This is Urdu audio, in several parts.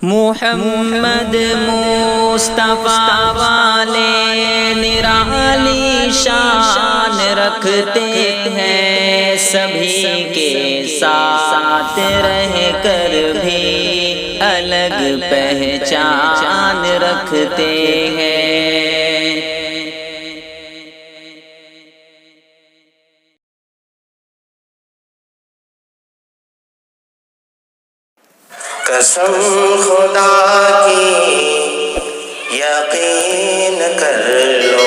محمد مصطفیٰ والے نرالی شان رکھتے ہیں، سبھی کے ساتھ رہ کر بھی الگ پہچان رکھتے ہیں۔ قسم خدا کی یقین کر لو،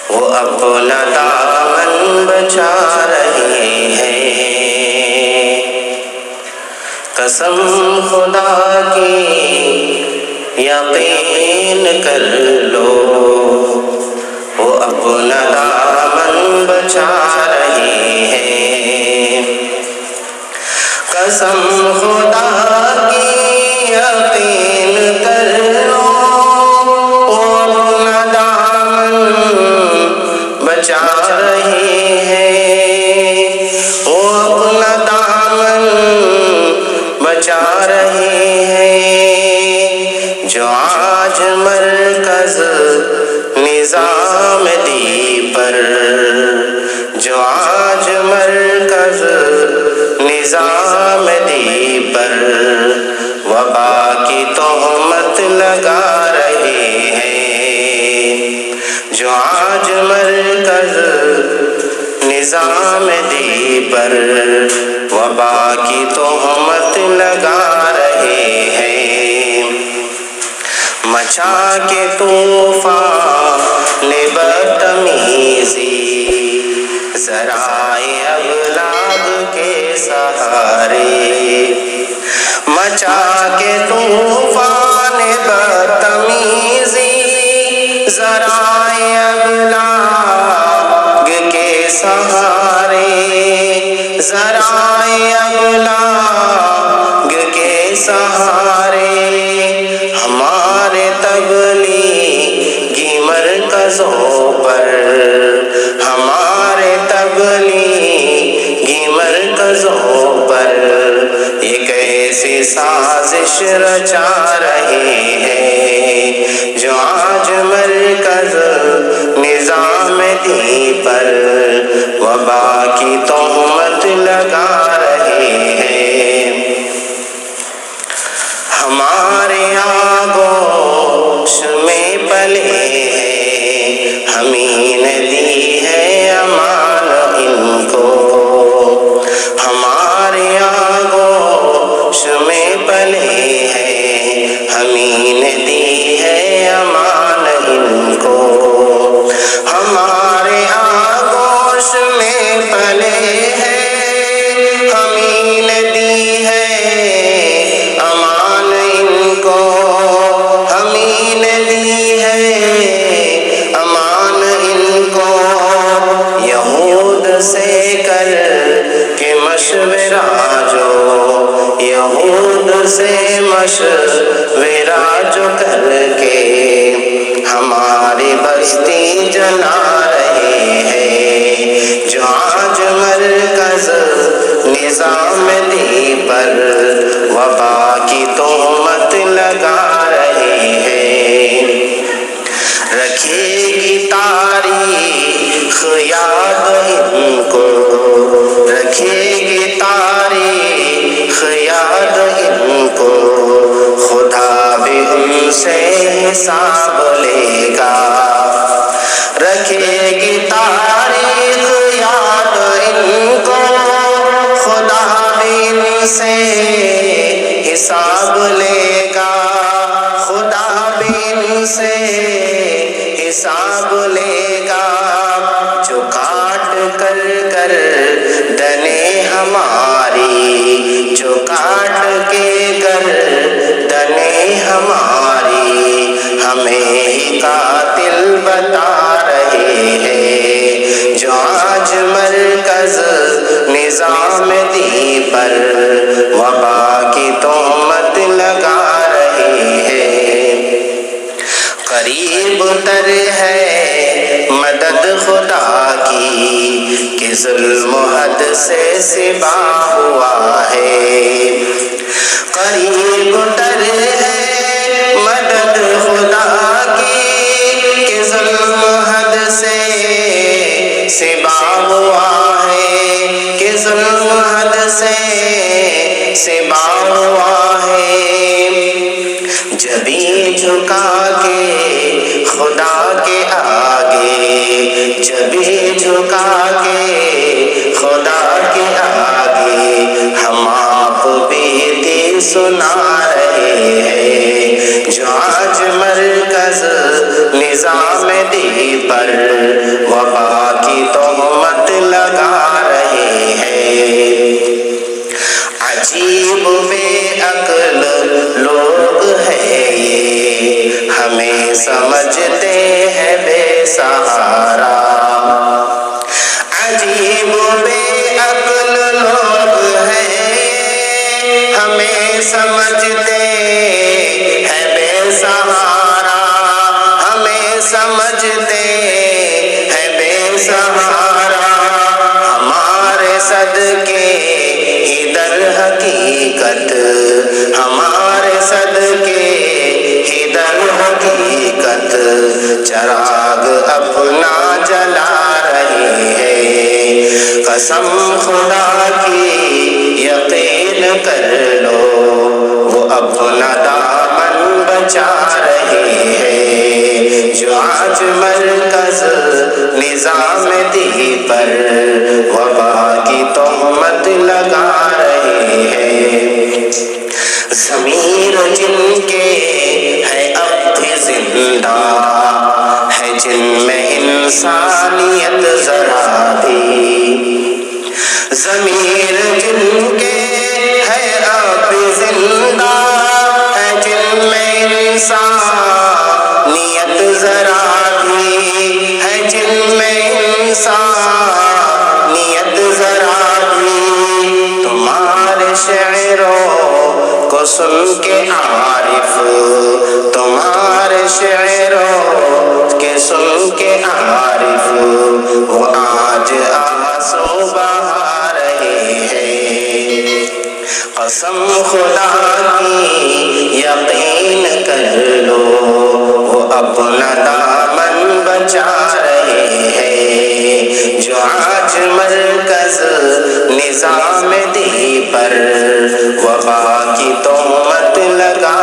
وہ اپنا دامن بچا رہے ہیں۔ قسم خدا کی یقین کر لو، وہ اپنا دامن بچا رہے ہیں۔ قسم خدا کی یقین کر لو، وہ اپنا دامن بچا رہے ہیں، وہ اپنا دامن بچا رہے ہیں۔ جو آج مرکز نظام دی پر، جو آج مرکز نظام دی پر وبا کی تہمت لگا رہے ہیں، جو آج مرکز نظام دی پر وبا کی تہمت لگا رہے ہیں۔ مچا کے طوفان بدتمیزی ذرائع ابلاغ کے سہارے، مچا کے طوفان بدتمیزی ذرائع ابلاغ کے سہارے، ذرائع ابلاغ کے سہارے ہمارے تبلیغی مرکزوں پر، ہمارے تبلیغی مرکزوں پر ایک ایسی سازش رچا رہے ہیں، جو آج مرکز نظام دی پر وبا کی تہمت لگا رہے ہیں۔ ہمارے آغوش میں پلے ہیں، ہمیں نے دی ہے امان ان کو، ہمارے آغوش میں پلے ہیں، ہمیں نے دی ہے امان ان کو، ہمارے آغوش میں پلے ہیں، ہمیں نے دی ہے امان ان کو، ہمیں نے دی ہے امان ان کو۔ یہود سے کر کے مشورہ جو، یہود سے مشورہ جو کر کے ہماری بستی جلا رہے ہیں، جو آج مرکز نظام دی پر وبا کی تہمت لگا رہے ہیں۔ رکھے گی تاریخ یاد ان کو، رکھے گی تاریخ یاد ان کو، خدا بھی ان سے حساب لے گا۔ رکھے گی تاریخ یاد ان کو، خدا بھی ان سے حساب لے گا، خدا بھی ان سے حساب لے گا۔ جو کاٹ کر گردنیں ہماری، جو کاٹ کے گردنیں ہماری ہمیں ہی قاتل بتا رہے ہیں، جو آج مرکز نظام دی پر وبا کی تہمت لگا رہے ہیں۔ قریب تر ہے مدد خدا کی کہ ظلم و حد سے سبا ہوا ہے، قریب تر ہے مدد خدا کی کہ ظلم و حد سے سبا ہوا ہے، کہ ظلم و حد سے سبا ہوا ہے۔ جبیں جھکا کے خدا کے آگے، جبیں جھکا کے خدا کے آگے ہم آپ بیتی سنا رہے ہیں، جو آج مرکز نظام دی پر وبا کی تہمت لگا رہے ہیں۔ عجیب بے عقل لوگ ہیں یہ، ہمیں سمجھتے ہیں بے سہارا، عجیب بے عقل لوگ ہیں، ہمیں سمجھتے ہیں بے سہارا، ہمیں سمجھتے ہیں بے سہارا، ہمارے صدقے ہی در حقیقت، ہمارے صدقے ہی در حقیقت چراغ اپنا جلا رہے ہیں۔ قسم خدا کی یقین کر لو وہ اپنا دامن بچا رہے ہیں، جو آج مرکز نظام دی پر وبا کی تہمت لگا رہے ہیں۔ ضمیر جن کے ہے اب بھی زندہ ہے، جن میں انسانیت ذرا بھی، ضمیر جن کے ہے اب بھی زندہ ہے، جن میں انسانیت ذرا بھی ہے، جن میں انسانیت ذرا بھی، تمہارے شعروں کو سن کے عارف، تمہارے شعروں کے سن کے عارف وہ آج آنسو بہا رہے ہیں۔ قسم خدا کی یقین کر لو وہ اپنا دامن بچا رہے ہیں، جو آج مرکز نظام دی پر وبا کی تہمت لگا